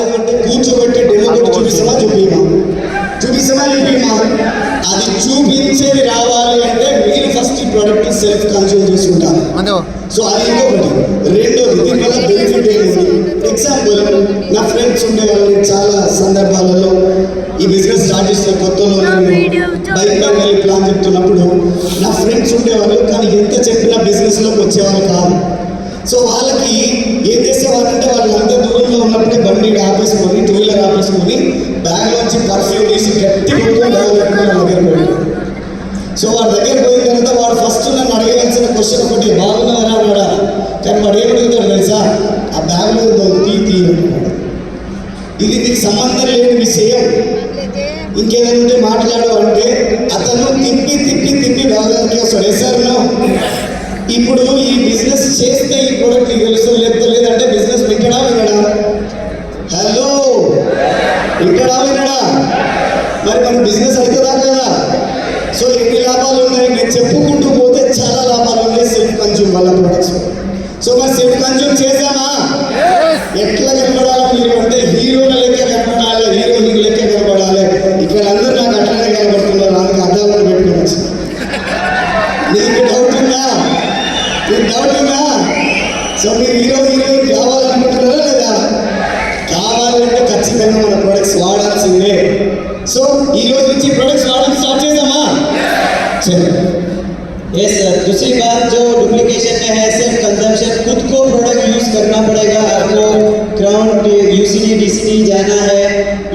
కావాలంటే కూర్చోబెట్టి డెమో కొట్టి చూపిస్తామా అది చూపించేది రావాలి అంటే మీరు ఫస్ట్ ఈ ప్రోడక్ట్ సెల్ఫ్ కన్జ్యూమ్ చేసుకుంటారు. సో అది ఇంకొకటి. రెండోది దీనివల్ల బెనిఫిట్ ఏంటి? ఎగ్జాంపుల్, నా ఫ్రెండ్స్ ఉండేవాళ్ళు చాలా సందర్భాలలో ఈ బిజినెస్ స్టార్ట్ చేసిన కొత్తలో బైక్ పైన వెళ్ళి ప్లాన్ చెప్తున్నప్పుడు నా ఫ్రెండ్స్ ఉండేవాళ్ళు, కానీ ఎంత చెప్పినా బిజినెస్లోకి వచ్చేవాళ్ళు కాదు. సో వాళ్ళకి ఏం చేసేవాళ్ళంటే వాళ్ళు అంత దూరంలో ఉన్నప్పుడే బండి ఆపేసుకొని, టూ వీలర్ ఆపేసుకొని బ్యాగ్లోంచి పర్ఫ్యూమ్ తీసి గట్టి కొట్టుకొని బ్యాగ్ పెట్టుకుని నా దగ్గర పోయాడు. సో వాడి దగ్గర పోయిన తర్వాత వాడు ఫస్ట్ నన్ను అడగవలసిన క్వశ్చన్ ఒకటి, బాగున్నారా అన్నాడా. కానీ వాడు ఏమడుగుతాడు తెలుసా, ఆ బ్యాగ్లో తీ అంటున్నాడు. ఇది నీకు సంబంధం లేని విషయం, ఇంకేదైనా ఉంటే మాట్లాడు అంటే అతను తిప్పి బ్యాగ్లోకి వస్తాడు. ఎస్ఆర్నో ఇప్పుడు ఈ బిజినెస్ చేస్తే ఈ ప్రోడక్ట్ నీకు తెలుసు, లేదంటే బిజినెస్ వింటడా హలో వింటడా మరి మన బిజినెస్ అవుతుందా కదా. సో ఎన్ని లాభాలు ఉన్నాయి నేను చెప్పుకుంటూ పోతే చాలా లాభాలు ఉన్నాయి సెల్ఫ్ కన్జ్యూమ్ వల్ల ప్రొడక్ట్స్. సో మరి సెల్ఫ్ కన్జ్యూమ్ చేద్దామా? ఎట్లా కనపడాలి మీరు అంటే హీరోల లెక్క కనపడాలి, హీరోయిన్ లెక్క కనపడాలి. ఇక్కడ అందరూ నాకు అట్లనే కనబడుతున్నారు, అందుకు అద్దాలను పెట్టుకోవచ్చు. నీకు డౌట్ ఉందా? సో మీరు హీరోయిన్ కావాలనుకుంటున్నారా లేదా? కావాలంటే ఖచ్చితంగా మన ప్రొడక్ట్స్ వాడాల్సిందే. సో ఈ రోజు నుంచి प्रोडक्ट्स वाड़ना स्टार्ट చేద్దామా? चलो यस सर. दूसरी बात जो डुप्लीकेशन में है सिर्फ कंजम्पशन, खुद को प्रोडक्ट यूज करना पड़ेगा. आपको ग्राउंड यूसीडी डीसीडी जाना है,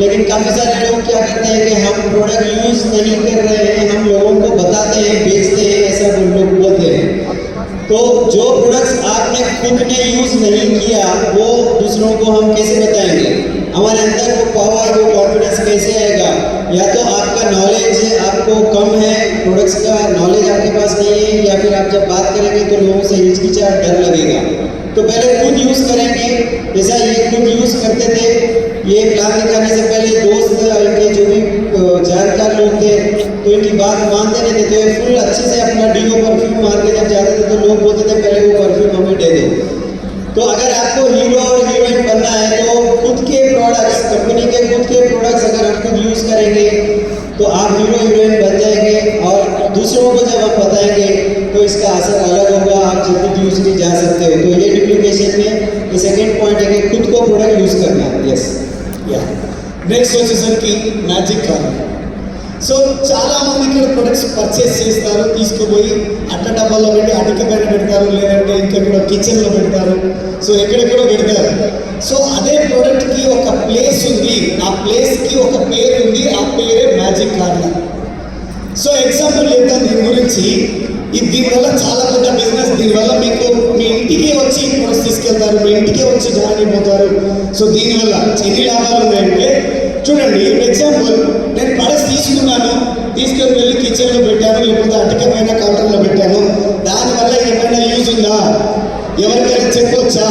लेकिन काफ़ी सारे लोग क्या करते हैं कि हम प्रोडक्ट यूज नहीं कर रहे हैं, हम लोगों को बताते हैं, बेचते हैं, ऐसा लोग बोलते हैं. तो जो प्रोडक्ट्स आपने खुद ने यूज नहीं किया वो दूसरों को हम कैसे बताएंगे? हमारे अंदर वो पावर, वो कॉन्फिडेंस कैसे आएगा? या तो आपका नॉलेज आपको कम है, प्रोडक्ट्स का नॉलेज आपके पास नहीं है, या फिर आप जब बात करेंगे तो लोगों से हिचकिचाहट, डर लगेगा. तो पहले खुद यूज़ करेंगे. जैसा ये खुद यूज़ करते थे, ये प्लान दिखाने से पहले दोस्त इनके जो भी जानकार लोग थे तो इनकी बात मानते नहीं थे. तो ये फुल अच्छे से अपना डीओ परफ्यूम मार के जब जाते थे तो लोग बोलते थे पहले वो परफ्यूम हमें दे दो. तो अगर आपको हीरो और हीरोइन बनना है तो खुद के प्रोडक्ट्स, कंपनी के खुद के प्रोडक्ट्स अगर आप खुद यूज़ करेंगे तो आप हीरो हीरोइन बन जाएंगे. और दूसरों को जब आप बताएंगे तो इसका असर अलग होगा, आप जल्दी यूज़ली जा सकते हो. तो ये डुप्लीकेशन में ये सेकेंड पॉइंट है कि खुद को प्रोडक्ट यूज़ करना. यस या నెక్స్ట్ వచ్చేసరికి మ్యాజిక్ కార్నర్. సో చాలామంది ఇక్కడ ప్రొడక్ట్స్ పర్చేస్ చేస్తారు, తీసుకుపోయి అట్ట డబ్బాలో పెట్టి అటుక పైన పెడతారు, లేదంటే ఇంకెక్కడో కిచెన్లో పెడతారు. సో ఎక్కడెక్కడో పెడతారు. సో అదే ప్రోడక్ట్కి ఒక ప్లేస్ ఉంది, ఆ ప్లేస్కి ఒక పేరు ఉంది, ఆ పేరే మ్యాజిక్ కార్నర్. సో ఎగ్జాంపుల్ చెప్తాను దీని గురించి. దీనివల్ల చాలా పెద్ద బిజినెస్. దీనివల్ల మీకు మీ ఇంటికే వచ్చి ప్రొడక్ట్స్ తీసుకెళ్తారు, మీ ఇంటికే వచ్చి జాయిన్ అయిపోతారు. సో దీనివల్ల ఎన్ని లాభాలు ఉన్నాయంటే చూడండి. ఎగ్జాంపుల్, నేను ప్రొడక్ట్స్ తీసుకున్నాను, తీసుకొని వెళ్ళి కిచెన్లో పెట్టాను, లేకపోతే అటుక పైన కౌంటర్లో పెట్టాను. దానివల్ల ఏమైనా యూజ్ ఉందా? ఎవరికైనా చెప్పొచ్చా?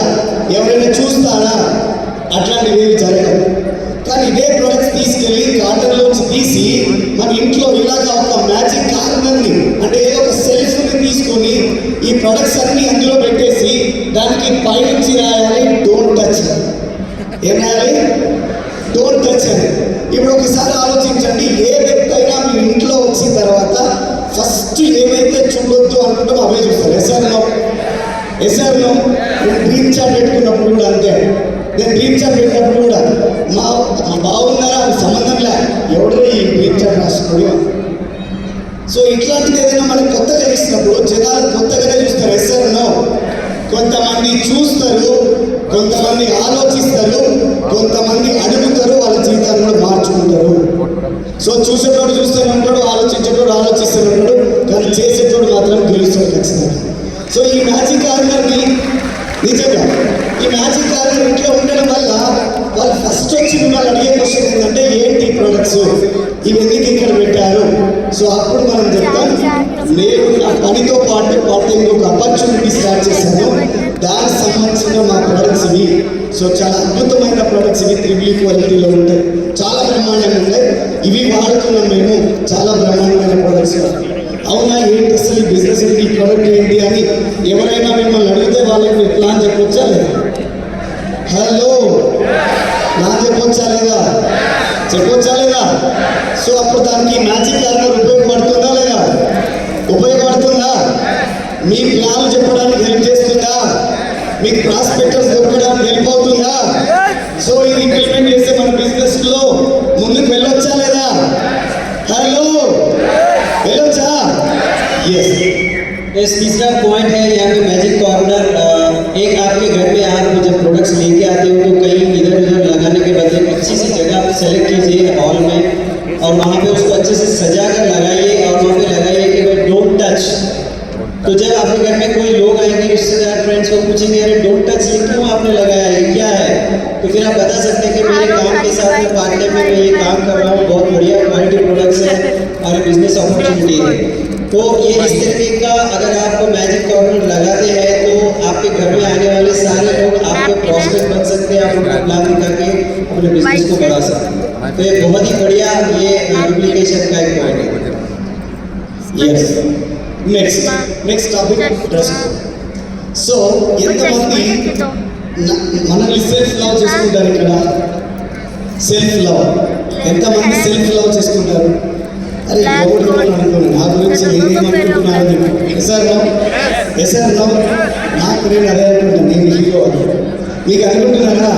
ఎవరైనా చూస్తారా? అట్లాంటివి ఏమి జరగదు. కానీ ఇదే ప్రొడక్ట్స్ తీసుకెళ్ళి కాటన్లోంచి తీసి మన ఇంట్లో ఇలాగా ఒక మ్యాజిక్ కార్నర్ని, అంటే ఏదో ఒక సెల్ఫ్ని తీసుకొని ఈ ప్రొడక్ట్స్ అన్నీ అందులో పెట్టేసి దానికి పైనుంచి రాయాలి డోంట్ టచ్. ఏం రాయాలి? డోంట్ టచ్ అని. ఇప్పుడు ఒకసారి ఆలోచించండి, ఏ వ్యక్తి అయినా మీ ఇంట్లో వచ్చిన తర్వాత ఫస్ట్ ఏవైతే చూడొద్దు అనుకుంటామో అవే చూస్తారు. ఎస్ఆర్లో నేను డ్రీమ్ చార్ట్ పెట్టుకున్నప్పుడు కూడా అంతే. నేను డ్రీమ్ చార్ట్ పెట్టినప్పుడు కూడా మా బాగున్నారా అది సంబంధం లే, ఎవడో ఈ డ్రీమ్ చార్ట్ రాసుకుని. సో ఇట్లాంటిది ఏదైనా మనకు కొత్తగా ఇచ్చినప్పుడు జనాలు కొత్తగానే చూస్తారు. ఎస్ఆర్లో కొంతమంది చూస్తారు, కొంతమంది ఆలోచిస్తారు, కొంతమంది అడుగుతారు, వాళ్ళ జీవితాన్ని కూడా మార్చుకుంటారు. సో చూసేటోడు చూస్తూనే ఉంటాడు, ఆలోచించేటోడు ఆలోచిస్తూనే ఉంటాడు, కానీ చేసేటోడు మాత్రం గెలుస్తాడు ఖచ్చితంగా. సో ఈ మ్యాజిక్ కార్నర్ని నిజంగా ఈ మ్యాజిక్ కార్నర్ ఇంట్లో ఉండడం వల్ల వాళ్ళు ఫస్ట్ వచ్చి మిమ్మల్ని అడిగే క్వశ్చన్ ఏంటంటే ఏంటి ప్రొడక్ట్స్ ఇవి ఎందుకు ఇక్కడ పెట్టారు? సో అప్పుడు మనం చెప్తాం, నేను నా పనితో పాటు ఇంకొక ఆపర్చునిటీ స్టార్ట్ చేశాను, దానికి సంబంధించిన మా ప్రొడక్ట్స్ ఇవి. సో చాలా అద్భుతమైన ప్రొడక్ట్స్ ఇవి, 3 క్వాలిటీలో ఉంటాయి, చాలా బ్రహ్మాండంగా ఉంటాయి. ఇవి వాడుతున్నాం మేము, చాలా బ్రహ్మాండమైన ప్రొడక్ట్స్. అవునా, ఏంటి అసలు ఈ బిజినెస్ ఏంటి, ఈ ప్రోడక్ట్ ఏంటి అని ఎవరైనా మిమ్మల్ని అడిగితే వాళ్ళకి ప్లాన్ చెప్పొచ్చా లేదా? హలో ప్లాన్ చెప్పొచ్చా లేదా? చెప్పొచ్చా లేదా? సో అప్పుడు దానికి మ్యాజిక్ కార్నర్ ఉపయోగపడుతుందా లేదా? ఉపయోగపడుతుందా? మీ ప్లాన్ చెప్పడానికి హెల్ప్ చేస్తుందా? మీకు ప్రాస్పెక్టర్స్ దొరకడానికి హెల్ప్ అవుతుందా? సో ఇది ఇంప్లిమెంట్ చేస్తే మన బిజినెస్ లో ముందుకు వెళ్ళొచ్చా లేదా? హలో, వెళ్ళొచ్చా? ఎస్. तीसरा पॉइंट है यहाँ पे मैजिक कॉर्नर। एक आपके घर में आप जब प्रोडक्ट्स लेके आते हो तो कहीं इधर उधर लगाने के बदले अच्छी सी जगह आप सेलेक्ट कीजिए हॉल में और वहाँ पे उसको अच्छे से सजा कर लगाइए और वहाँ पे लगाइए कि भाई डोंट टच। तो जब आपके घर में कोई लोग आएंगे रिश्तेदार फ्रेंड्स को पूछेंगे अरे डोंट टच ये क्यों आपने लगाया है, क्या है? तो फिर आप बता सकते हैं कि मेरे काम के साथ में पार्टनर में मैं ये काम कर रहा हूँ, बहुत बढ़िया क्वालिटी प्रोडक्ट्स है और बिजनेस अपॉर्चुनिटी है। तो ये इस तरीके का अगर आप मैजिक कॉर्नर लगाते हैं तो आपके घर में आने वाले सारे लोग आपके प्रॉस्पेक्ट बन सकते हैं, आप उनको प्लान दिखा के अपने बिजनेस को बढ़ा सकते हैं। तो ये बहुत ही बढ़िया ये एप्लीकेशन का एक पॉइंट है। Yes. Next topic dress code. So ఎంతమంది మనల్ని సెల్ఫ్ లవ్ చేసుకుంటారు ఇక్కడ? సెల్ఫ్ లవ్ ఎంతమంది సెల్ఫ్ లవ్ చేసుకుంటారు? అరే ఎవరు అనుకున్నాను నా గురించి నేనేమనుకుంటున్నాను? ఎస్ఆర్ నో నాకు నేను అదే అనుకుంటాను, నేను హీరో అని. మీకు అనుకుంటున్నారా?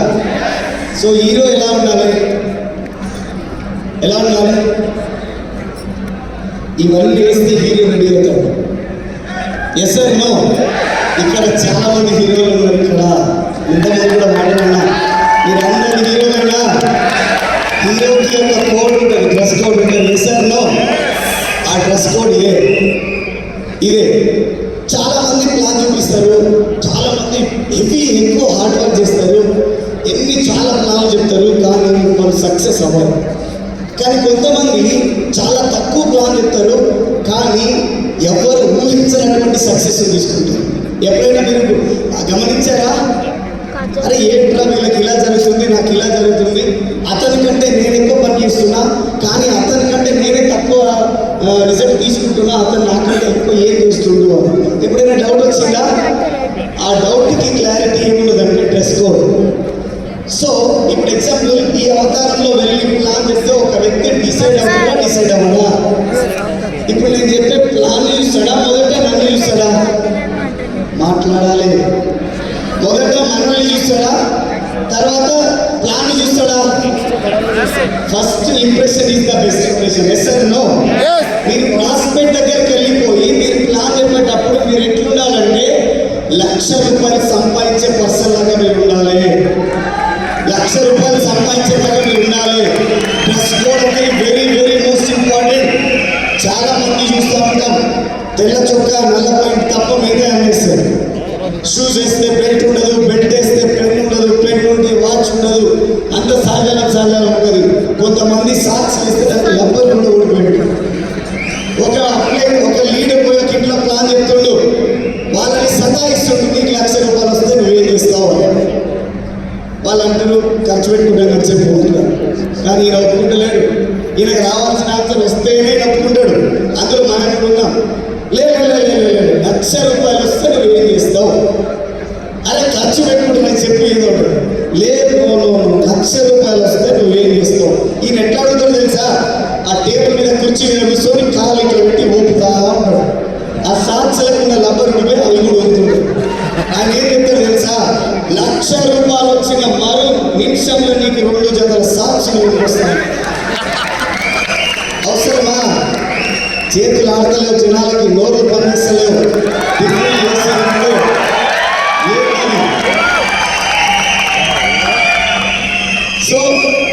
సో హీరో ఎలా ఉండాలి? ఎలా ఉండాలి? ఇవన్నీ వేస్తే హీరో రెడీ అవుతాడు. Yes or no? ఇక్కడ చాలా మంది హీరోలు ఉన్నారు. ఇక్కడ ఇంతమంది కూడా మాట్లాడినా మీరు అందరి హీరోలైనా హీరోకి ఒక కోడ్ ఉంటుంది, డ్రెస్ కోడ్ ఉంటుంది. Yes or no? ఆ డ్రెస్ కోడ్ ఇదే. చాలా మంది ప్లాన్ చూపిస్తారు, చాలా మంది ఎక్కువ హార్డ్ వర్క్ చేస్తారు, చాలా ప్లాన్లు చెప్తారు, కానీ వాళ్ళు సక్సెస్ అవ్వరు. కానీ కొంతమంది చాలా తక్కువ ప్లాన్ చెప్తారు, కానీ ఎవరు ఊహించినటువంటి సక్సెస్ తీసుకుంటారు. ఎప్పుడైనా మీరు గమనించారా? అరే ఏంట్రా వీళ్ళకి ఇలా జరుగుతుంది, నాకు ఇలా జరుగుతుంది, అతని కంటే నేను ఎక్కువ పని చేస్తున్నా కానీ అతని కంటే నేనే తక్కువ రిజల్ట్ తీసుకుంటున్నా, అతను నాకంటే ఎక్కువ ఏం చేస్తుండు అని ఎప్పుడైనా డౌట్ వచ్చిందా? ఆ డౌట్కి క్లారిటీ ఏమున్నదంటే డ్రెస్ కోడ్. సో ఇప్పుడు ఎగ్జాంపుల్ ఈ అవతారంలో వెళ్ళి ప్లాన్ చేస్తే ఒక వ్యక్తి డిసైడ్ అవ్వడా? ఇప్పుడు నేను చెప్పే ప్లాన్ చూస్తాడా? మొదట నన్ను చూస్తాడా? మాట్లాడాలి. మొదట మనల్ని చూస్తాడా? తర్వాత ప్లాన్ చూస్తాడా? First impression is the best impression. Yes or no? మీరు ప్రాస్పెక్ట్ దగ్గరికి వెళ్ళిపోయి మీరు ప్లాన్ చెప్పేటప్పుడు మీరు ఎట్లుండాలంటే ₹1,00,000 సంపాదించే పర్సన్ లాగా మీరు ఉండాలి. ₹1,00,000 సంపాదించేలాగా మీరు ఉండాలి. డ్రెస్ కోడ్ అనేది వెరీ వెరీ మోస్ట్ ఇంపార్టెంట్. చాలా మంది చూస్తూ ఉంటాం తెల్ల చొక్కా నల్ల పాయింట్ తప్ప మీదే అనేస్తారు. షూస్ వేస్తే బెల్ట్ ఉండదు, బెల్ట్ వేస్తే పెన్ ఉండదు, పెన్ ఉంటే వాచ్ ఉండదు, అంత సాగాలం ఉంటుంది. కొంతమంది సాక్స్ వేస్తే దానికి లబ్బర్ కూడా ఊడిపోయింది. ఒక లీడర్ పోయి ఒక ఇంట్లో ప్లాన్ చెప్తుండు, వాళ్ళని సతాయిస్తుండు, నీకు ₹1,00,000 వస్తే నువ్వేం చేస్తావు? వాళ్ళు అంటారు ఖర్చు పెట్టుకుంటాను చెప్పి పోతున్నారు. కానీ ఈయన ఒప్పుకుంటలేడు. ఈయనకు రావాల్సిన ఆన్సర్ వస్తేనే ఒప్పుకుంటాడు. అందులో మనం కూడా ఉన్నాం. లేదు ₹1,00,000 వస్తే నువ్వు ఏం చేస్తావు? అరే ఖర్చు పెట్టుకుంటున్నాను చెప్పి ఏదో లేదు ₹1,00,000 వస్తే నువ్వేం చేస్తావు? ఈయన ఎట్లా అడుగుతాడు తెలుసా? ఆ టేబుల్ మీద కుర్చీ మీద కూర్చొని కాలు ఇట్లా పెట్టి ఊపుతా ఉంటాడు. ఆ సాక్షులకున్న లబ్బర్ ఉంటే అవి కూడా ఊపుతుంటాడు. ఆయన ఏం చెప్తాడు తెలుసా? ₹1,00,000 వచ్చిన మరో నిమిషంలో నీకు 2 జతల సాక్షులు వస్తాయి. అవసరమా? చేతులు ఆడతలేవు, జనాలకి నోరు పనిస్తలేవు. సో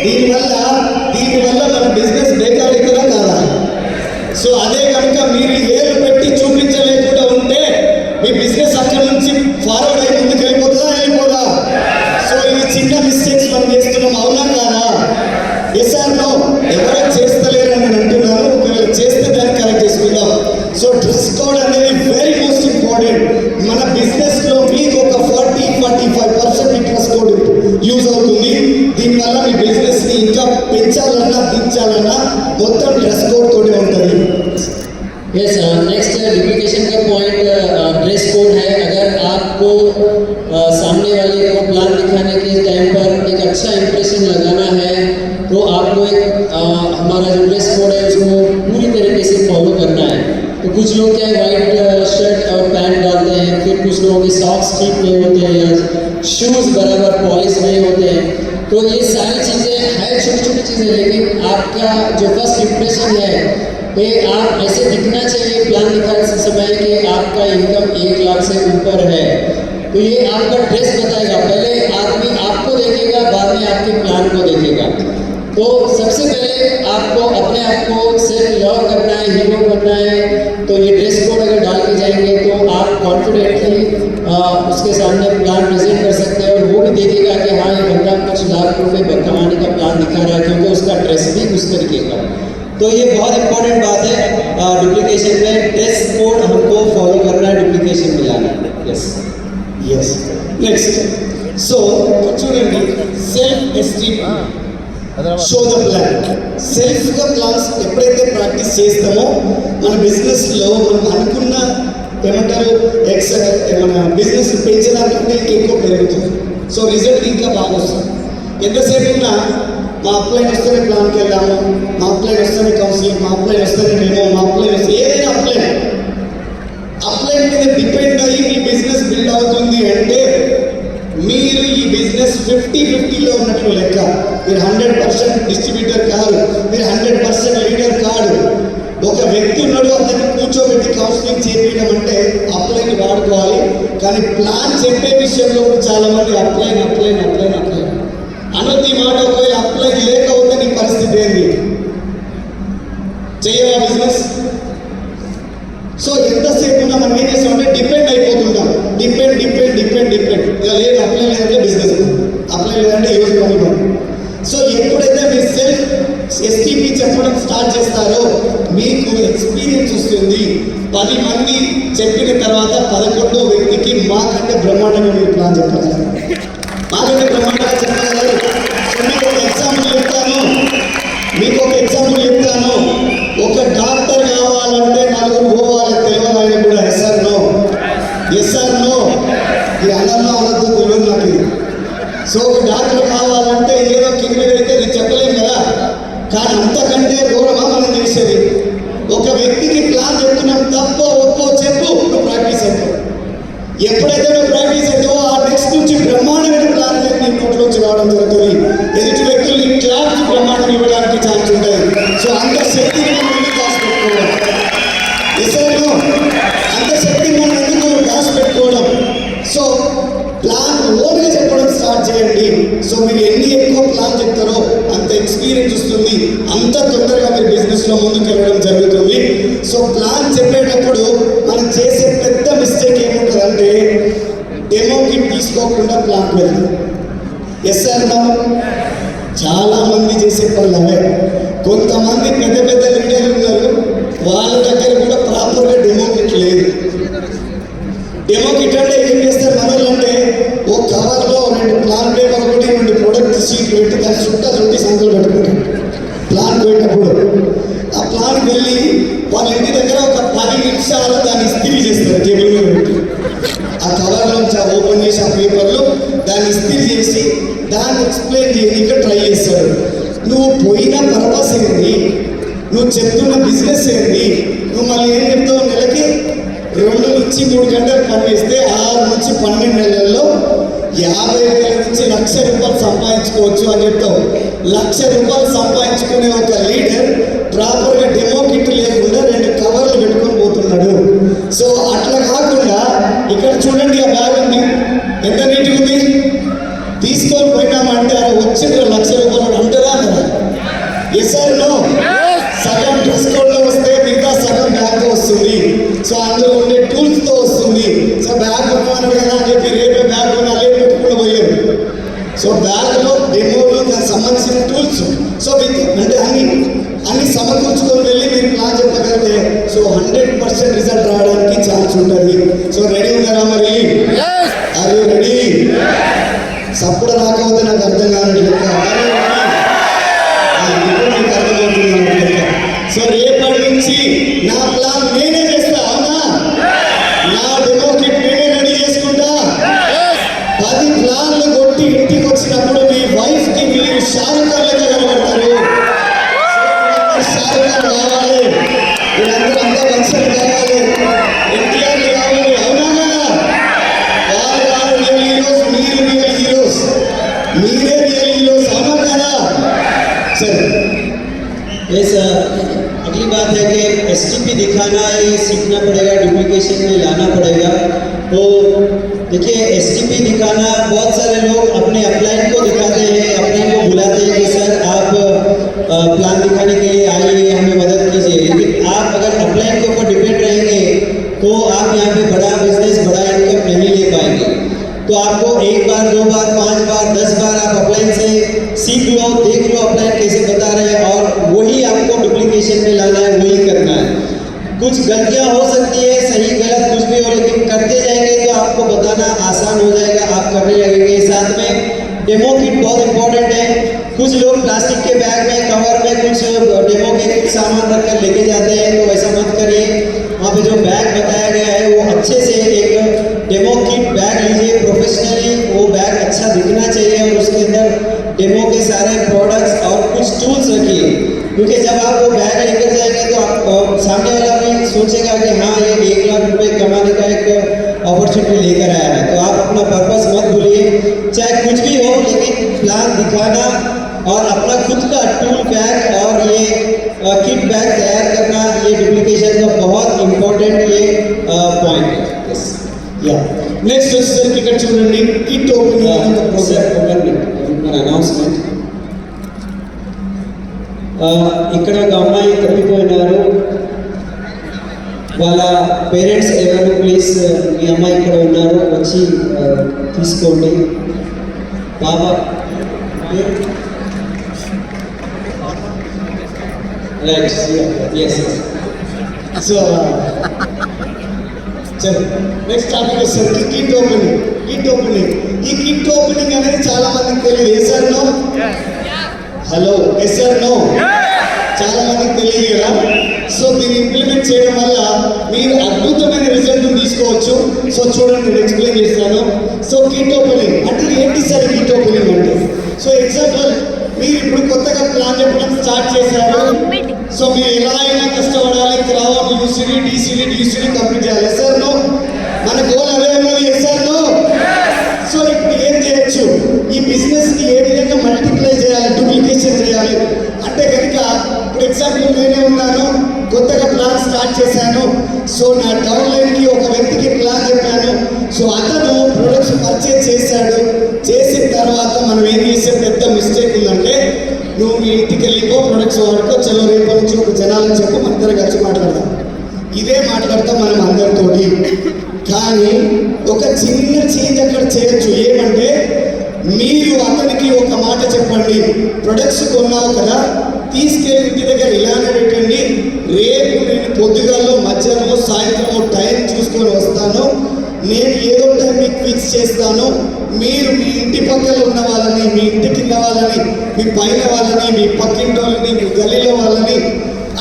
దీనివల్ల మన బిజినెస్ బేకార్ అవుతుందా కాదా? సో అదే కనుక మీరు ఏలు పెట్టి చూపించలేకుండా ఉంటే మీ బిజినెస్ అక్కడి నుంచి ఫార్వర్డ్ అయ్యి ముందుకు వెళ్ళిపోదా? సో ఇవి చిన్న మిస్టేక్స్ మనం చేస్తున్నాం, అవునా కాదా? Yes or no? ఎవరో చేస్తలేరని నేను అంటున్నాను. ఒకవేళ చేస్తే దాన్ని కరెక్ట్ చేసుకుందాం. సో డ్రెస్ కోడ్ అనేది వెరీ మోస్ట్ ఇంపార్టెంట్. మన బిజినెస్ లో మీకు ఒక 40-45% డ్రెస్ కోడ్ యూజ్ అవుతుంది. దీనివల్ల మీ బిజినెస్ ని ఇంకా పెంచాలన్నా దించాలన్నా మొత్తం డ్రెస్ కోడ్ తోనే ఉంటుంది. Yes, next लगाना है तो आपको एक हमारा जो ड्रेस कोड है उसको पूरी तरीके से फॉलो करना है। तो कुछ लोग क्या है वाइट शर्ट और पैंट डालते हैं, फिर कुछ लोगों के सॉक्स ठीक नहीं होते हैं या शूज़ बराबर पॉलिश नहीं होते हैं। तो ये सारी चीज़ें है छोटी छोटी चीज़ें, लेकिन आपका जो फर्स्ट इम्प्रेशन है ये आप ऐसे दिखना चाहिए प्लान निकालते समय कि आपका इनकम 1 लाख से ऊपर है। तो ये आपका ड्रेस बताएगा, पहले आदमी आपको देखेगा, बाद में आपके प्लान को देखेगा। तो सबसे पहले आपको अपने आप को सेल्फ लव करना है, हीरो बनना है। तो ये ड्रेस कोड अगर डाल के जाएंगे तो आप कॉन्फिडेंटली उसके सामने प्लान प्रेजेंट कर सकते हैं और वो भी देखेगा कि हाँ ये बंदा कुछ लाख रुपए कमाने का प्लान दिखा रहा है, क्योंकि उसका ड्रेस भी उस तरीके का। तो ये बहुत इंपॉर्टेंट बात है डुप्लीकेशन में, ड्रेस कोड हमको फॉलो करना है, डुप्लीकेशन में लाना है। yes next so చూడండి self esteem show the plan. Self గా ప్లాన్స్ ఎప్పుడైతే ప్రాక్టీస్ చేస్తామో మన బిజినెస్ లో మనం అనుకున్న ఏమంటారు మన బిజినెస్ పెంచడానికంటే ఇంకెక్కువ పెరుగుతుంది. సో రిజల్ట్ ఇంకా బాగా వస్తుంది. ఎంతసేపు ఉన్నా మా అప్లైన్ వస్తేనే ప్లాన్కి వెళ్దాము, మా అప్లైన్ వస్తేనే కౌన్సిలింగ్, మా అప్లైన్ వస్తేనే మేము, మా అప్లైన్ వస్తే ఏదైనా అప్లైన్ మీద డిపెండ్ అయ్యి మీ బిజినెస్ బిల్డ్ అవుతుంది అంటే మీరు ఈ బిజినెస్ 50-50లో ఉన్నట్లు లెక్క. మీరు 100% డిస్ట్రిబ్యూటర్ కాదు, మీరు 100% లీడర్ కాదు. ఒక వ్యక్తి ఉన్నాడు, అతన్ని కూర్చోబెట్టి కౌన్సిలింగ్ చేపించడం అంటే అప్లైన్ వాడుకోవాలి. కానీ ప్లాన్ చెప్పే విషయంలో చాలా మంది అప్లైన్ అనొద్దు. ఈ మాట ఒకవేళ అప్లైన్ లేకపోతే నీ పరిస్థితి ఏంది? చేయవా బిజినెస్? సో ఎంతసేపు ఉన్నా మనం ఏం చేస్తామంటే డిపెండ్ అయిపోతుంటాం. డిపెండ్ ఇక లేదు అప్లై లేదంటే బిజినెస్, అప్లై లేదంటే యూజ్ పని. సో ఎప్పుడైతే మీరు సెల్ఫ్ ఎస్టీపీ చెప్పడం స్టార్ట్ చేస్తారో మీకు ఎక్స్పీరియన్స్ వస్తుంది. 10 మంది చెప్పిన తర్వాత 11వ వ్యక్తికి మాకంటే బ్రహ్మాండంగా మీరు ప్లాన్ చెప్పగలరు, మాకంటే బ్రహ్మాండంగా చెప్పగలరు. సో మీకు ఒక ఎగ్జాంపుల్ చెప్తాను. ఒక డాక్టర్ కావాలంటే 4 పోవాలి, తెలియదు ఆయన కూడా. ఎస్ ఆర్ నో ఈ అన్నో అనొద్దు, తెలియదు నాకు ఇది. సో ఒక డాక్టర్ కావాలంటే ఏదో కింద అయితే నేను చెప్పలేము కదా. కానీ అంతకంటే ఘోరమా మనం చేసేది? ఒక వ్యక్తికి ప్లాన్ చెప్తున్నాం, తప్పో ఒప్పో చెప్పు, నువ్వు ప్రాక్టీస్ అవుతావు. ఎప్పుడైతే నువ్వు ప్రాక్టీస్ అవుతావో ఆ నెక్స్ట్ నుంచి బ్రహ్మాండమైన ప్లాన్ నీ నోట్లోంచి రావడం జరుగుతుంది. ఎదుటి వ్యక్తులు నీ క్లాప్కి బ్రహ్మాండం ఇవ్వడానికి ఛాన్స్ ఉంటుంది. సో అంత శక్తిని మనం ఎందుకు దాచిపెట్టుకోవడం? అంత శక్తిని మనం ఎందుకు దాచిపెట్టుకోవడం? సో ప్లాన్ ఓన్గా చెప్పడం స్టార్ట్ చేయండి. సో మీరు ఎన్ని ఎక్కువ ప్లాన్ చెప్తారో అంత ఎక్స్పీరియన్స్ వస్తుంది, అంత తొందరగా మీరు బిజినెస్లో ముందుకు వెళ్ళడం జరుగుతుంది. సో ప్లాన్ చెప్పేటప్పుడు మనం చేసే పెద్ద మిస్టేక్ ఏముంటుందంటే డెమో కిట్ తీసుకోకుండా ప్లాన్కి వెళ్తాం. ఎస్ సార్, చాలా మంది చేసే పనులు అవే. కొంతమంది పెద్ద లీడర్లు ఉన్నారు, వాళ్ళ దగ్గర కూడా ప్రాపర్గా డెమో కిట్ లేదు. డెమో కిట్ అంటే ఏం చేస్తారు మనోళ్ళు అంటే, ఓ కవర్లో 2 ప్లాన్ పేపర్ ఒకటి 2 ప్రొడక్ట్ షీట్లు పెట్టి దాన్ని చుట్టి సంఖ్యలు పెట్టుకుంటారు. ప్లాన్ పోయేటప్పుడు ఆ ప్లాన్కి వెళ్ళి వాళ్ళ ఇంటి దగ్గర ఒక 10 నిమిషాలు దాన్ని ఇస్త్రీ చేస్తారు. టేబుల్ మీద పెట్టి ఆ కవర్లోంచి ఓపెన్ చేసి ఆ పేపర్లో దాన్ని ఇస్త్రీ చేసి దాన్ని ఎక్స్ప్లెయిన్ చేయడానికి ట్రై చేస్తాడు. నువ్వు పోయిన పర్పస్ ఏంటి? నువ్వు చెప్తున్న బిజినెస్ ఏంటి? నువ్వు మళ్ళీ ఏం చెప్తావు? నెలకి 2 నుంచి 3 గంటలు పని చేస్తే 6 నుంచి 12 నెలల్లో 50,000 నుంచి ₹1,00,000 సంపాదించుకోవచ్చు అని చెప్తావు. ₹1,00,000 సంపాదించుకునే ఒక లీడర్ ప్రాపర్గా డెమో కిట్ లేకుండా 2 కవర్లు పెట్టుకొని పోతున్నాడు. సో అట్లా కాకుండా ఇక్కడ చూడండి, ఆ బ్యాగ్ ఉంది, ఎంత నీట్గా ఉంది. తీసుకొని పోయినామంటే అది వచ్చిన ₹1,00,000 అంటారా కదా? Yes sir, no. సగం డ్రెస్ కోడ్లో వస్తే మిగతా సగం బ్యాగ్తో వస్తుంది. సో అందులో ఉండే టూల్స్తో వస్తుంది. సో బ్యాగ్ కొనమన్నాడు కదా అని చెప్పి రేపే బ్యాగ్ కొని అల్లే పెట్టుకుంటూ పోయారు. సో బ్యాగ్లో డెమోలు, దానికి సంబంధించిన టూల్స్, సో అంటే అన్ని సమకూర్చుకొని వెళ్ళి మీరు ప్లాన్ చెప్పగలిగితే సో 100% రిజల్ట్ రావడానికి ఛాన్స్ ఉంటుంది. సో రెడీ ఉన్నారా మరి? Are you ready? సప్పుడు రాకపోతే నాకు అర్థం కానట్టు లెక్క. మీకు అర్థమవుతుంది అన్నట్టు లెక్క. సో రేపటి నుంచి నా ప్లాన్ నేనే చేస్తా, అవునా? నా డెమో కిట్ నేనే రెడీ చేసుకుంటా. 10 ప్లాన్లు కొట్టి ఇంటికి వచ్చినప్పుడు మీ వైఫ్కి మీరు షారుఖ్ चलो यस अगली बात है कि एसटीपी दिखाना ये सीखना पड़ेगा, डुप्लीकेशन में लाना पड़ेगा। तो देखिए एसटीपी दिखाना, बहुत सारे लोग अपने अपलाइन को दिखाते हैं, अपलाइन को बुलाते हैं कि सर आप प्लान दिखाने के लिए आइए, हमें मदद कीजिए। लेकिन आप अगर अपलाइन के ऊपर डिपेंड रहेंगे तो आप यहाँ पे बड़ा बिजनेस, बड़ा इनकम नहीं ले पाएंगे। तो आपको एक बार, दो बार, 5 बार, 10 बार आप अपलाइन से सीख लो, देख लो अपलाइन कैसे बता रहे हैं, और वही आपको डुप्लीकेशन में लाना है, वही करना है। कुछ गलतियां हो सकती है, सही गलत कुछ भी हो, लेकिन करते जाएंगे तो आपको बताना आसान हो जाएगा, आप करने लगेंगे। साथ में डेमो किट बहुत इंपॉर्टेंट है। कुछ लोग प्लास्टिक के बैग में, कवर में कुछ डेमो के कुछ सामान रखकर लेके जाते हैं, तो ऐसा मत करिए। वहाँ पे जो बैग बताया गया है वो अच्छे से एक डेमो किट बैग लीजिए, प्रोफेशनली वो बैग अच्छा दिखना चाहिए, और उसके अंदर डेमो के सारे प्रोडक्ट्स और कुछ टूल्स रखिए, क्योंकि जब आप वो बैग लेकर जाएंगे तो आप सामने वाला भी सोचेगा कि हाँ ये 1 लाख रुपए कमाने का एक अपॉर्चुनिटी लेकर आया है। तो आप अपना पर्पस मत भूलिए, चाहे कुछ भी हो, लेकिन प्लान दिखाना और अपना खुद का टूल बैग और ये किट बैग तैयार करना, ये डुप्लीकेशन का बहुत इंपॉर्टेंट ये पॉइंट है। या నెక్స్ట్ వచ్చేసరికి ఇక్కడ చూడండి కిట్ ఓపెనింగ్ మన అనౌన్స్మెంట్. ఇక్కడ ఒక అమ్మాయి తప్పిపోయినారు, వాళ్ళ పేరెంట్స్ ఎవరు ప్లీజ్ మీ అమ్మాయి ఇక్కడ ఉన్నారు, వచ్చి తీసుకోండి. బాబా రైట్, ఎస్ సో చలో నెక్స్ట్ టాపిక్ వచ్చేసరికి కిట్ ఓపెనింగ్. కిట్ ఓపెనింగ్, ఈ కిట్ ఓపెనింగ్ అనేది చాలా మందికి తెలియదు. Yes or no? Hello, yes or no? చాలా మందికి తెలియదు కదా. సో దీన్ని ఇంప్లిమెంట్ చేయడం వల్ల మీరు అద్భుతమైన రిజల్ట్ తీసుకోవచ్చు. సో చూడండి, నేను ఎక్స్ప్లెయిన్ చేస్తాను. సో కిట్ ఓపెనింగ్ అంటే ఏంటి సార్ కిట్ ఓపెనింగ్ అంటే? సో ఎగ్జాంపుల్, మీరు ఇప్పుడు కొత్తగా ప్లాన్ చెప్పడం స్టార్ట్ చేశారు. సో మీరు ఎలా అయినా కష్టపడాలి, crowd UCD, DCD, DCD complete చేయాలి. Yes or no? మన గోల్ అదే ఉన్నది. Yes or no? సో ఇప్పుడు ఏం చేయొచ్చు, ఈ బిజినెస్ ని ఏ విధంగా మల్టిప్లై చేయాలి, డూప్లికేషన్ చేయాలి అంటే కనుక, ఇప్పుడు ఎగ్జాంపుల్ నేనే ఉన్నాను, కొత్తగా ప్లాన్ స్టార్ట్ చేశాను. సో నా డౌన్ లైన్కి ఒక వ్యక్తికి ప్లాన్ చెప్పాను. సో అతను ప్రొడక్ట్స్ పర్చేజ్ చేశాడు. చేసిన తర్వాత మనం ఏం చేసే పెద్ద మిస్టేక్ ఉందంటే, నువ్వు మీ ఇంటికి వెళ్ళిపో, ప్రొడక్ట్స్ వాడుకో, చలో రేపటి నుంచి ఒక జనాలను చెప్పు, మన ఇద్దరు కలిసి మాట్లాడదాం. ఇదే మాట్లాడతాం మనం అందరితోటి. కానీ ఒక చిన్న చేంజ్ అక్కడ చేయొచ్చు. ఏమంటే, మీరు అతనికి ఒక మాట చెప్పండి, ప్రొడక్ట్స్ కొన్నావు కదా, తీసుకెళ్ళి ఇంటి దగ్గర ఇలానే పెట్టండి, రేపు నేను పొద్దుగాలో, మధ్యాహ్నం, సాయంత్రం టైం చూసుకొని వస్తాను, నేను ఏదో టైం మీకు ఫిక్స్ చేస్తాను. మీరు మీ ఇంటి పక్కన ఉన్న వాళ్ళని, మీ ఇంటి కింద వాళ్ళని, మీ పైన వాళ్ళని, మీ పక్కింటి వాళ్ళని, మీ గలీలో వాళ్ళని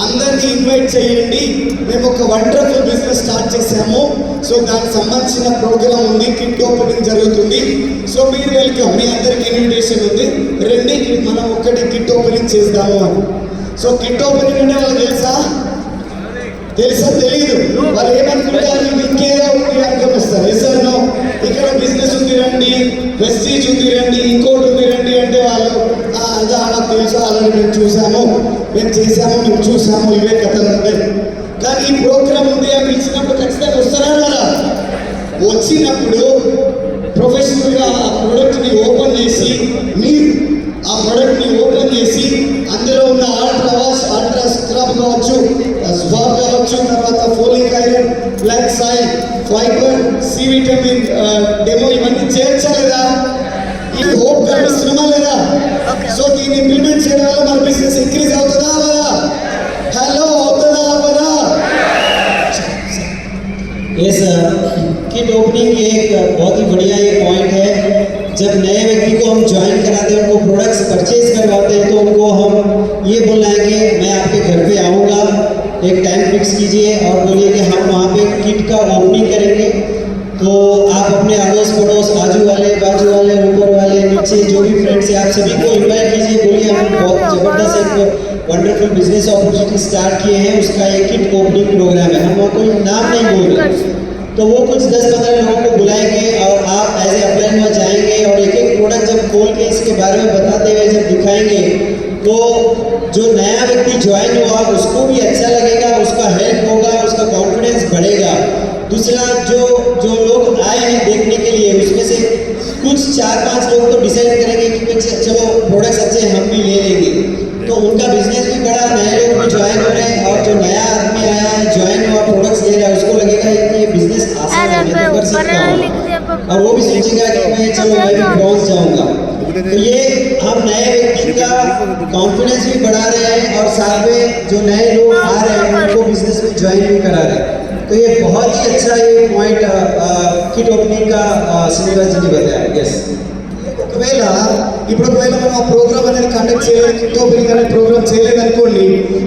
అందరినీ ఇన్వైట్ చేయండి. మేము ఒక వండర్ఫుల్ బిజినెస్ స్టార్ట్ చేసాము. సో దానికి సంబంధించిన ప్రోగ్రామ్ ఉంది, కిట్ ఓపెనింగ్ జరుగుతుంది. సో మీరు వెల్కమ్, మీ అందరికి ఇన్విటేషన్ ఉంది, రండి మనం ఒక్కటి కిట్ ఓపెనింగ్ చేద్దాము అని. సో కిట్ ఓపెనింగ్ అంటే వాళ్ళకి తెలుసా తెలియదు, వాళ్ళు ఏమనుకుంటారు, ఇంకేదో ఉంది అనుకునిస్తారు. Yes or no? ఇక్కడ బిజినెస్ ఉంది రండి, ప్రెస్టీజ్ ఉంది రండి, ఇంకోటి ఉంది రండి అంటే వాళ్ళు అదా నాకు తెలుసు, అలాగే మేము చూసాము, మేము చేసాము, మేము చూసాము, ఇవే కథలు ఉంటాయి. కానీ ఈ ప్రోగ్రామ్ ఉంది అని పిలిచినప్పుడు ఖచ్చితంగా వస్తారా రారా? వచ్చినప్పుడు ప్రొఫెషనల్గా ఆ ప్రోడక్ట్ని ఓపెన్ చేసి, మీరు ఆ ప్రోడక్ట్ని ఓపెన్ చేసి అందులో ఉన్న అల్ట్రా స్క్రబ్ కావచ్చు, స్వాబ్ కావచ్చు, తర్వాత folic iron, black soil, fibre, C vitamin demo ఇవన్నీ చేయొచ్చా లేదా? ఇది హోప్ కనిపిస్తున్నామా లేదా? సో దీన్ని ఇంప్లిమెంట్ చేయడం వల్ల మన బిజినెస్ ఇంక్రీజ్ అవుతుందా అవ్వదా? హలో, అవుతుందా అవ్వదా? यस, किट ओपनिंग एक बहुत ही बढ़िया ये पॉइंट है। जब नए व्यक्ति को हम ज्वाइन कराते हैं, उनको प्रोडक्ट्स परचेज करवाते हैं, तो उनको हम ये बुलाएंगे, मैं आपके घर पे आऊँगा, एक टाइम फिक्स कीजिए और बोलिए कि हम वहाँ पे किट का ओपनिंग करेंगे। तो आप अपने अड़ोस पड़ोस, आजू वाले, बाजू वाले, ऊपर वाले, नीचे जो भी फ्रेंड्स हैं, आप सभी को इन्वाइट कीजिए, बोलिए हम बहुत ज़बरदस्त एक वंडरफुल बिजनेस अपॉर्चुनिटी स्टार्ट किए हैं, उसका एक किट ओपनिंग प्रोग्राम है। हम वहाँ कोई नाम नहीं बोल रहे, तो वो कुछ 10-15 लोगों को बुलाएंगे और आप एज ए अपलाइन में जाएंगे और एक एक प्रोडक्ट जब खोल के इसके बारे में बताते हुए जब दिखाएंगे, तो जो नया व्यक्ति ज्वाइन हुआ उसको भी अच्छा लगेगा, उसका हेल्प होगा, उसका कॉन्फिडेंस बढ़ेगा। दूसरा जो जो लोग आए हैं देखने के लिए उसमें से कुछ 4-5 लोग तो डिसाइड करेंगे कि चलो प्रोडक्ट्स अच्छे हम भी ले लेंगे, तो उनका बिजनेस भी बढ़ा, नए लोग भी ज्वाइन हो रहे हैं, और जो नया आदमी आया है ज्वाइन हुआ प्रोडक्ट्स ले रहा है उसको लगेगा कि ये बिजनेस आसान है, मैं तो कर सकता हूँ, और वो भी सोचेगा कि मैं चलो मैं भी ब्रॉन्ज जाऊँगा। तो ये हम नए व्यक्ति का कॉन्फिडेंस भी बढ़ा रहे हैं और साथ में जो नए लोग आ रहे हैं उनको बिजनेस में ज्वाइन भी करा रहे हैं। तो ये बहुत ही अच्छा ये पॉइंट किट ओपनिंग का श्रीनिवास जी ने बताया। यस, ఒకవేళ మనం ఆ ప్రోగ్రామ్ అనేది కండక్ట్ చేయలేదు, కిట్ ఓపెనింగ్ అనే ప్రోగ్రామ్ చేయలేదు అనుకోండి,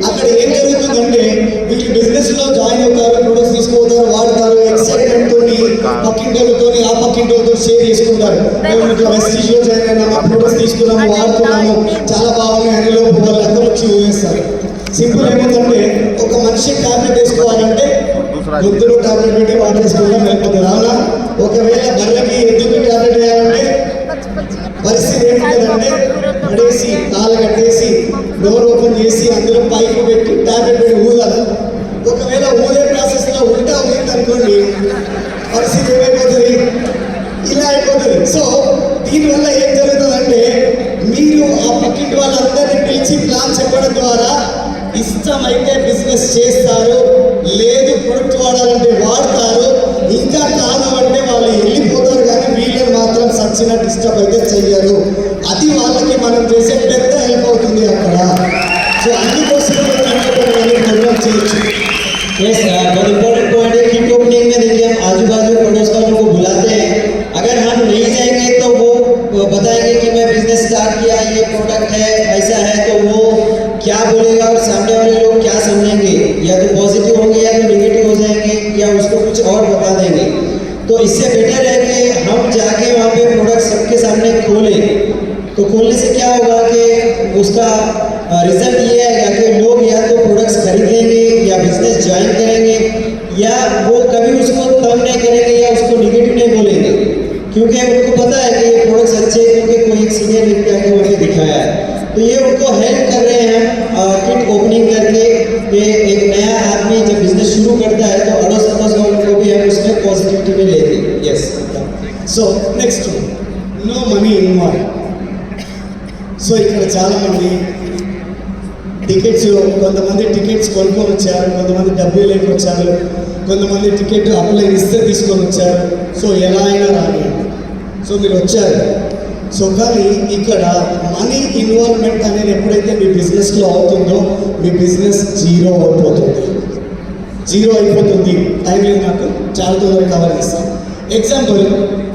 అక్కడ ఏం జరుగుతుందంటే వీళ్ళు బిజినెస్ లో జాయిన్ అవుతారు, ప్రొడక్ట్స్ తీసుకుపోతారు, వాడతారు, ఎక్సైట్మెంట్ తోని పక్కింటోళ్ళతో ఆ పక్కింటోళ్ళతో షేర్ చేసుకుంటారు. మేము ఇట్లా వెస్టీజ్ లో జాయిన్ అయినాము, ప్రొడక్ట్స్ తీసుకున్నాము, వాడుతున్నాము, చాలా బాగుంది అని లోపు వాళ్ళు అక్కడ వచ్చి ఊహేస్తారు. సింపుల్ ఏమవుతుందంటే ఒక మనిషి టాబ్లెట్ వేసుకోవాలంటే గొంతులో టాబ్లెట్ పెట్టి వాటర్ వేసుకోవడం వెళ్ళిపోతుంది. అవునా? ఒకవేళ బర్రెకి ఎందుకు టాబ్లెట్ వేయాలంటే పరిస్థితి ఏంటంటే పడేసి తాళ కట్టేసి డోర్ ఓపెన్ చేసి అందులో పైపు పెట్టి టాబ్లెట్ పెట్టి ఊదాలి. ఒకవేళ ఊదే ప్రాసెస్ లో ఉల్టా ఊగింది అనుకోండి, పరిస్థితి ఏమైపోతుంది? ఇలా అయిపోతుంది. సో దీనివల్ల ఏం జరుగుతుందంటే మీరు ఆ పక్కింటి వాళ్ళందరినీ పిలిచి ప్లాన్ చెప్పడం ద్వారా ఇష్టమైతే బిజినెస్ చేస్తారు, లేదు ప్రొడక్ట్ వాడాలంటే వాడతారు, ఇంకా కాదు అంటే వాళ్ళు వెళ్ళిపోతారు, కానీ వీళ్ళని మాత్రం సచ్చిన డిస్టర్బ్ అయితే చెయ్యరు. అది వాళ్ళకి మనం చేసే పెద్ద హెల్ప్ అవుతుంది అక్కడ. సో అందుకోసం ప్రోగ్రామ్ చేయొచ్చు. यस, बहुत इम्पोर्टेंट पॉइंट है किट ओपनिंग में। देखिए हम आजू बाजू पड़ोस वालों को बुलाते हैं, अगर हम नहीं जाएंगे तो वो बताएंगे कि मैं बिजनेस स्टार्ट किया, ये प्रोडक्ट है, ऐसा है, तो वो क्या बोलेगा और सामने वाले लोग क्या समझेंगे, या तो पॉजिटिव होंगे या तो नेगेटिव हो जाएंगे या उसको कुछ और बता देंगे। तो इससे बेटर है कि हम जाके वहाँ पे प्रोडक्ट सबके सामने खोलें। तो खोलने से क्या होगा कि उसका रिजल्ट ये आएगा कि लोग या तो प्रोडक्ट्स खरीद लेंगे या बिजनेस ज्वाइन करेंगे, या वो कभी उसको तंग नहीं करेंगे या उसको निगेटिव नहीं बोलेंगे, क्योंकि उनको पता है कि ये प्रोडक्ट्स अच्छे हैं क्योंकि कोई एक सीनियर व्यक्ति आके मुझे दिखाया है। तो ये उनको हेल्प कर रहे हैं हम किट ओपनिंग करके कि एक नया आदमी जब बिजनेस शुरू करता है तो अड़ोस पड़ोस वालों को भी हम उसमें पॉजिटिविटी में लेते हैं। Yes, so next no money involve. So ఇక్కడ చాలామంది టికెట్స్, కొంతమంది టికెట్స్ కొనుక్కొని వచ్చారు, కొంతమంది డబ్బులు లేకొచ్చారు, కొంతమంది టికెట్ అప్లై ఇస్తే తీసుకొని వచ్చారు. సో ఎలా అయినా రాని, సో మీరు వచ్చారు. సో కానీ ఇక్కడ మనీ ఇన్వాల్వ్మెంట్ అనేది ఎప్పుడైతే మీ బిజినెస్లో అవుతుందో మీ బిజినెస్ జీరో అయిపోతుంది. టైం లేదు, నాకు చాలా తొందరగా కవర్ చేస్తాను. ఎగ్జాంపుల్,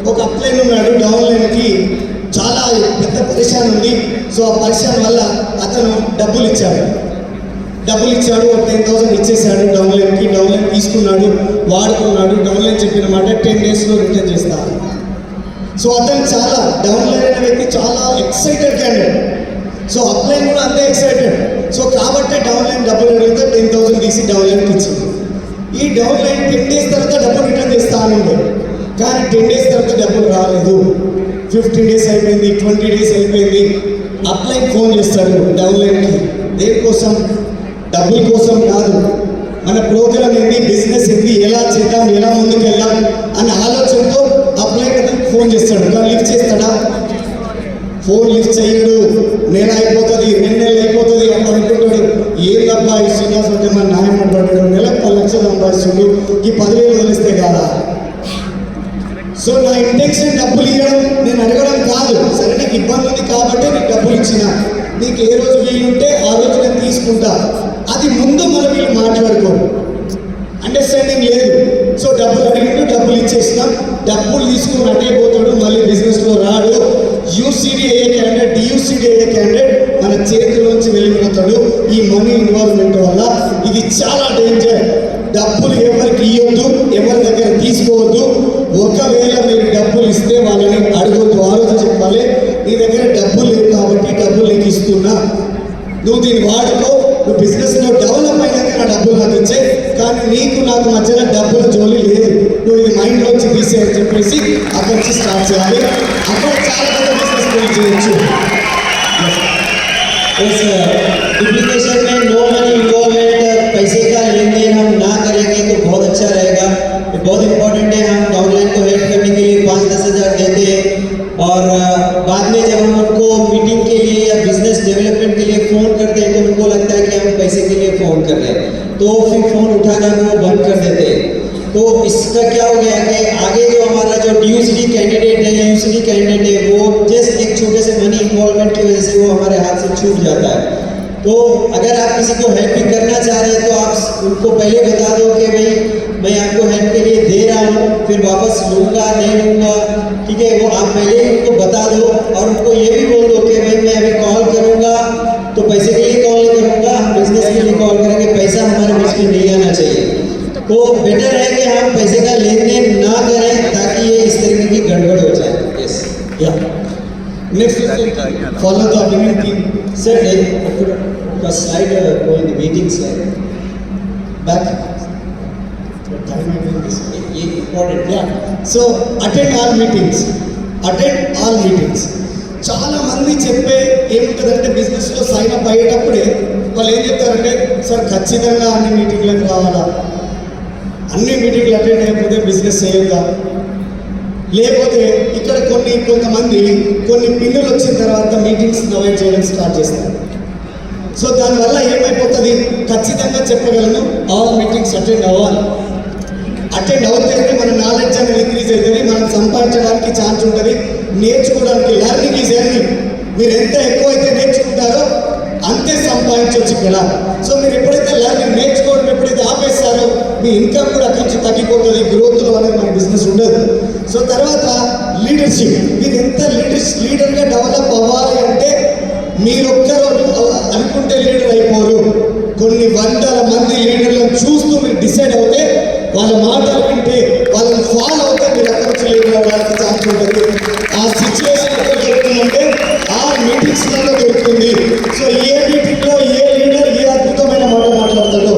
ఒక అప్లైన్ ఉన్నాడు, డౌన్లైన్కి చాలా పెద్ద పరిశాన్ ఉంది. సో ఆ పరిశాన్ వల్ల అతను డబ్బులు ఇచ్చాడు, ఒక 10,000 ఇచ్చేసాడు డౌన్లైన్కి. డౌన్లైన్ తీసుకున్నాడు, వాడుకున్నాడు. డౌన్లైన్ చెప్పిన మాట 10 డేస్లో రిటర్న్ చేస్తాను. సో అతను చాలా డౌన్లైన్ అనే వ్యక్తి చాలా ఎక్సైటెడ్ క్యాండిడేట్. సో అప్లైన్ కూడా అంతే ఎక్సైటెడ్. సో కాబట్టి డౌన్లైన్ డబ్బులు అడిగితే 10,000 తీసి డౌన్లైన్కి ఇచ్చింది. ఈ డౌన్లైన్ 10 డేస్ తర్వాత డబ్బులు రిటర్న్ చేస్తాను, కానీ 10 డేస్ తర్వాత డబ్బులు రాలేదు. 15 డేస్ అయిపోయింది, 20 డేస్ అయిపోయింది. అప్లైన్ ఫోన్ చేస్తాడు డౌన్లైన్కి. దేనికోసం? డబ్బుల కోసం కాదు. మన ప్రోగ్రామ్ ఏంటి, బిజినెస్ ఏంటి, ఎలా చేద్దాం, ఎలా ముందుకు వెళ్దాం అన్న ఆలోచనతో అప్లైన్ అతనికి ఫోన్ చేస్తాడు. కానీ లిఫ్ట్ చేస్తాడా? ఫోన్ లిఫ్ట్ చేయడు. నెల అయిపోతుంది, 2 నెలలు అయిపోతుంది. అప్పుడు అనుకుంటాడు, ఏందబ్బా ఈ శ్రీనివాస్ అంటే మన న్యాయం పడ్డాడు, నెలకు 10 లక్షలు సంపాదించుడు, ఈ 10,000 వదిలిస్తే కాదా? సో నా ఇంటెన్షన్ డబ్బులు ఇవ్వడం, నేను అడగడం కాదు. సరే నీకు ఇబ్బంది ఉంది కాబట్టి నీకు డబ్బులు ఇచ్చిన, నీకు ఏ రోజు వీలుంటే ఆ రోజు నేను తీసుకుంటా. అది ముందు మనం వీళ్ళు మాట్లాడుకోరు, అండర్స్టాండింగ్ లేదు. సో డబ్బులు అడిగిండు, డబ్బులు ఇచ్చేసినాం, డబ్బులు తీసుకుని అటైపోతాడు, మళ్ళీ బిజినెస్లో రాడు. యూసీడీ అయ్యే క్యాండిడేట్, డియూసీడీ అయ్యే క్యాండిడేట్ మన చేతిలోంచి వెళ్ళిపోతాడు ఈ మనీ ఇన్వాల్వ్మెంట్ వల్ల. ఇది చాలా డేంజర్. డబ్బులు ఎవరికి ఇవ్వద్దు, ఎవరి దగ్గర తీసుకోవద్దు. ఒకవేళ మీరు డబ్బులు ఇస్తే వాళ్ళని అడగొద్దు. ఆ రోజు చెప్పాలి, నీ దగ్గర డబ్బులు లేవు కాబట్టి డబ్బులు నీకు ఇస్తున్నా, నువ్వు దీన్ని వాడుకో, నువ్వు బిజినెస్లో డెవలప్ అయినాక నా డబ్బులు నాకు ఇచ్చాయి, కానీ నీకు నాకు మధ్యన డబ్బుల జోలి లేదు, నువ్వు ఇది మైండ్లోంచి తీసేయని చెప్పేసి అక్కడి నుంచి స్టార్ట్ చేయాలి. అక్కడ చాలా పెద్ద బిజినెస్ బిల్డ్ చేయొచ్చు. इस डुप्लीकेशन में नो मनी इन्वॉल्वमेंट, पैसे का लेन देन हम ना करेंगे तो बहुत अच्छा रहेगा। ये बहुत इंपॉर्टेंट है। हम डाउनलाइन को हेल्प करने के लिए 5-10 हज़ार देते हैं और बाद में जब हम उनको मीटिंग के लिए या बिजनेस डेवलपमेंट के लिए फ़ोन करते हैं तो उनको लगता है कि हम पैसे के लिए फ़ोन कर रहे हैं, तो फिर फ़ोन उठाना वो बंद कर देते हैं। तो इसका क्या हो गया कि आगे जो हमारा जो यूसीडी कैंडिडेट है या यूसीडी कैंडिडेट है वो जस्ट एक छोटे से मनी इन्वॉल्वमेंट की वजह से वो हमारे हाथ से छूट जाता है। तो अगर आप किसी को हेल्प भी करना चाह रहे हैं तो आप उनको पहले बता दो कि भाई मैं आपको हेल्प के लिए दे रहा हूँ, फिर वापस लूँगा नहीं लूँगा, ठीक है, वो आप पहले ही उनको बता दो और उनको ये भी बोल दो कि भाई मैं अभी कॉल करूँगा तो पैसे के लिए कॉल नहीं करूँगा, हम बिजनेस के लिए कॉल करेंगे, पैसा हमारे बीच में नहीं आना चाहिए। तो बेटर है कि हम पैसे का लेन देन ना करें ताकि ये इस तरीके की गड़बड़ हो जाए। यस या next follow the winning team sir, slide going the meeting slide back ये important. Yeah so attend all meetings, attend all meetings. చాలా మంది చెప్పే ఏముంటుందంటే బిజినెస్లో సైన్ అప్ అయ్యేటప్పుడే వాళ్ళు ఏం చెప్తారంటే సార్ ఖచ్చితంగా అన్ని మీటింగ్లకు రావాలా, అన్ని మీటింగ్లు అటెండ్ అయిపోతే బిజినెస్ చేయొద్దా, లేకపోతే ఇక్కడ కొంతమంది కొన్ని పిన్నులు వచ్చిన తర్వాత మీటింగ్స్ అవాయిడ్ చేయడం స్టార్ట్ చేస్తారు. సో దానివల్ల ఏమైపోతుంది, ఖచ్చితంగా చెప్పగలను ఆల్ మీటింగ్స్ అటెండ్ అవ్వాలి. అటెండ్ అవుతేనే మన నాలెడ్జ్ అనేది ఇంక్రీజ్ అవుతుంది, మనం సంపాదించడానికి ఛాన్స్ ఉంటుంది, నేర్చుకోవడానికి. Learning is earning. మీరు ఎంత ఎక్కువ అయితే నేర్చుకుంటారో అంతే సంపాదించవచ్చు ఇక్కడ. సో మీరు ఎప్పుడైతే లెర్నింగ్ నేర్చుకోవడం ఎప్పుడైతే ఆపేస్తారో మీ ఇన్కమ్ కూడా అక్కడి నుంచి తగ్గిపోతుంది, గ్రోత్లో అనేది మన బిజినెస్ ఉండదు. సో తర్వాత లీడర్షిప్, మీరు ఎంత లీడర్గా డెవలప్ అవ్వాలి అంటే మీరు ఒక్కరు అనుకుంటే లీడర్ అయిపోరు. కొన్ని వందల మంది లీడర్లను చూస్తూ మీరు డిసైడ్ అవుతే, వాళ్ళ మాటలు వింటే, వాళ్ళని ఫాలో అవుతే మీరు అక్కడి నుంచి లీడర్ అవ్వడానికి ఛాన్స్ ఉంటుంది. ఆ సిచ్యువేషన్ ఎక్కడ దొరుకుతుందంటే ఆ మీటింగ్స్లలో దొరుకుతుంది. సో ఏ మీటింగ్లో ఏ లీడర్ ఏ అద్భుతమైన మాట మాట్లాడతాడో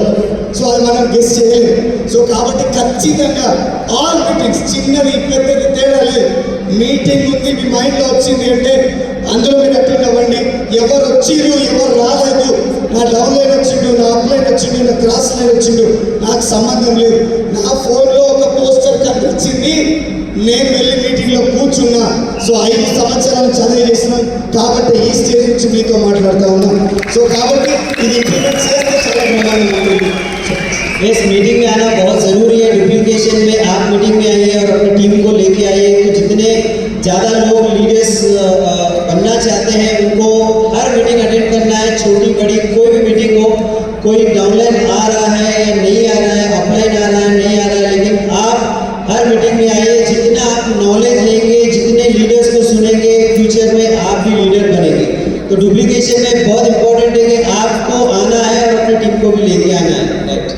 సో అది మనం గెస్ చేయలేము. సో కాబట్టి ఖచ్చితంగా ఆల్ మీటింగ్స్, చిన్నది పెద్దది తేడా లేదు, మీటింగ్ ఉంది మీ మైండ్లో వచ్చింది అంటే అందులో మీరు అటెండ్ అవ్వండి. ఎవరు వచ్చిండు ఎవరు రాలేదు, నా డౌన్లైన్ వచ్చిండు, నా అప్లైన్ వచ్చిండు, నా క్రాస్ లైన్ వచ్చిండు, నాకు సంబంధం లేదు. నా ఫోన్లో ఒక పోస్టర్ కనిపించింది, నేను వెళ్ళి మీటింగ్లో కూర్చున్నా. సో 5 సంవత్సరాలు చదివి చేసినాం కాబట్టి ఈ స్టేజ్ నుంచి మీతో మాట్లాడుతూ ఉన్నాం. సో కాబట్టి ఇది ఇంప్లిమెంట్ చేస్తే చాలా ప్రమాదం ఉంటుంది. इस मीटिंग में आना बहुत ज़रूरी है। डुप्लीकेशन में आप मीटिंग में आइए और अपनी टीम को लेके आइए। तो जितने ज़्यादा लोग लीडर्स बनना चाहते हैं उनको हर मीटिंग अटेंड करना है, छोटी बड़ी कोई भी मीटिंग हो। कोई डाउनलाइन आ रहा है या नहीं आ रहा है, अपलाइन आ रहा है नहीं आ रहा है, लेकिन आप हर मीटिंग में आइए। जितना आप नॉलेज लेंगे, जितने लीडर्स को सुनेंगे, फ्यूचर में आप भी लीडर बनेंगे। तो डुप्लीकेशन में बहुत इंपॉर्टेंट है कि आपको आना है और अपनी टीम को भी लेके आना है। Right.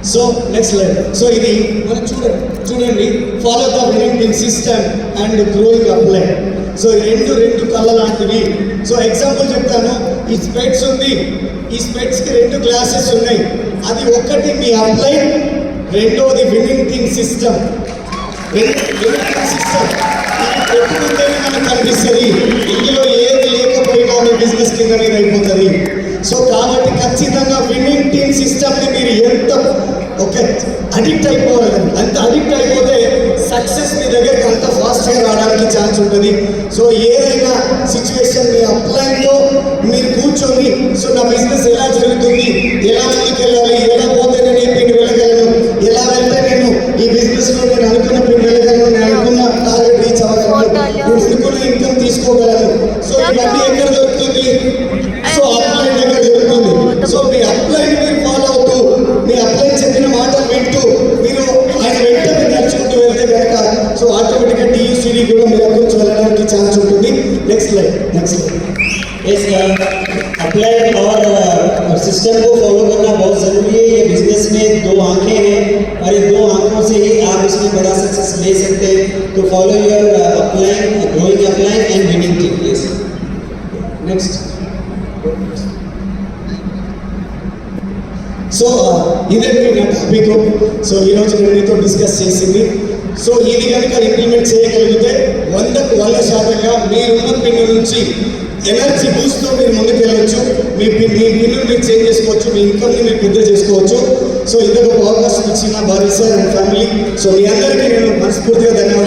So next line. So ఇది మనం చూడండి follow the winning system and growing upline. So రెండు కళ్ళ లాంటివి. సో ఎగ్జాంపుల్ చెప్తాను. ఈ స్పెట్స్ ఉంది, ఈ స్పెట్స్కి 2 గ్లాసెస్ ఉన్నాయి. అది ఒకటి మీ అప్లైన్, రెండోది వినింగ్ థింగ్ సిస్టమ్. సిస్టమ్ ఇది పెట్టుకుంటేనే మనకు కనిపిస్తుంది, ఇందులో ఏది లేకపోయినా మీ బిజినెస్ కింద మీద అయిపోతుంది. సో కాబట్టి ఖచ్చితంగా విన్నింగ్ టీమ్ సిస్టమ్ని మీరు ఎంత అడిక్ట్ అయిపోవాలి, అంత అడిక్ట్ అయిపోతే సక్సెస్ మీ దగ్గరికి అంత ఫాస్ట్గా రావడానికి ఛాన్స్ ఉంటుంది. సో ఏదైనా సిచ్యువేషన్ మీ అప్లైన్లో మీరు కూర్చొని సో నా బిజినెస్ ఎలా జరుగుతుంది, ఎలా ముందుకు వెళ్ళాలి, ఎలా పోతే నేను ఏ పిన్ వెళ్ళగలను, ఎలా వెళ్తే నేను ఈ బిజినెస్లో నేను అనుకున్న పిన్ వెళ్ళగలను, నేను అనుకున్న టార్గెట్ రీచ్ అవ్వగలను, నేను అనుకున్న ఇన్కమ్ తీసుకోగలను. సో ఇవన్నీ ఎక్కడ దొరుకుతుంది? సో అప్లైన్ దగ్గర దొరుకుతుంది. సో మీ అప్లైన్ మీరు ఫాలో అవుతూ, మీ అప్లైన్ చెప్పిన మాటలు వింటూ మీరు ఆయన వెంట మీరు నడుచుకుంటూ వెళ్తే కనుక సో ఆటోమేటిక్గా టీయూసీడీ కూడా మీరు అక్కడి నుంచి వెళ్ళడానికి ఛాన్స్ ఉంటుంది. Next line. इस अप्लाइन और सिस्टम को फॉलो करना बहुत ज़रूरी है। ये बिजनेस में 2 आंखें हैं और इन 2 आंखों से ही आप इसमें बड़ा सक्सेस ले सकते हैं। तो follow your अप्लाइन, growing अप्लाइन and winning team. Yes. Next. So ఇదండి నా టాపిక్. సో ఈరోజు నేను మీతో డిస్కస్ చేసింది. సో ఇది కనుక ఇంప్లిమెంట్ చేయగలిగితే 100% మీరున్న పిన్ నుంచి ఎనర్జీ బూస్ట్తో మీరు ముందుకు వెళ్ళవచ్చు. మీ పిన్నులు మీరు చేంజ్ చేసుకోవచ్చు, మీ ఇన్కమ్ని మీరు పెద్ద చేసుకోవచ్చు. సో ఇంతకు అవకాశం ఇచ్చిన భారీ సార్ అండ్ ఫ్యామిలీ, సో మీ అందరికీ నేను మనస్ఫూర్తిగా ధన్యవాదాలు.